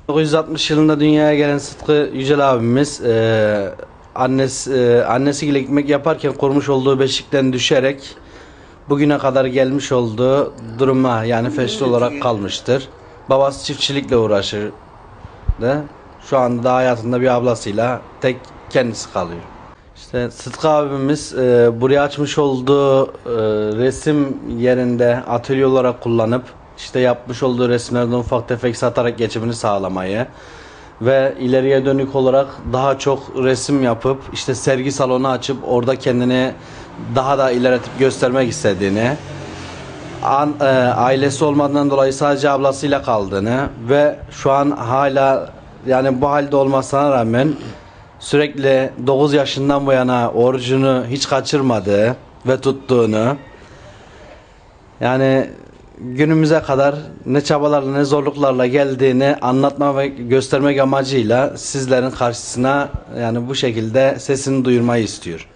1960 yılında dünyaya gelen Sıtkı Yücel abimiz annesiyle ekmek yaparken kurmuş olduğu beşikten düşerek bugüne kadar gelmiş olduğu duruma, yani felçli olarak kalmıştır. Babası çiftçilikle uğraşırdı. Şu anda da hayatında bir ablasıyla tek kendisi kalıyor. İşte Sıtkı abimiz buraya açmış olduğu resim yerinde atölye olarak kullanıp işte yapmış olduğu resimlerden ufak tefek satarak geçimini sağlamayı ve ileriye dönük olarak daha çok resim yapıp işte sergi salonu açıp orada kendini daha da ilerletip göstermek istediğini, ailesi olmadığından dolayı sadece ablasıyla kaldığını ve şu an hala, yani bu halde olmasına rağmen sürekli 9 yaşından bu yana orucunu hiç kaçırmadığı ve tuttuğunu, yani günümüze kadar ne çabalarla ne zorluklarla geldiğini anlatma ve göstermek amacıyla sizlerin karşısına yani bu şekilde sesini duyurmayı istiyor.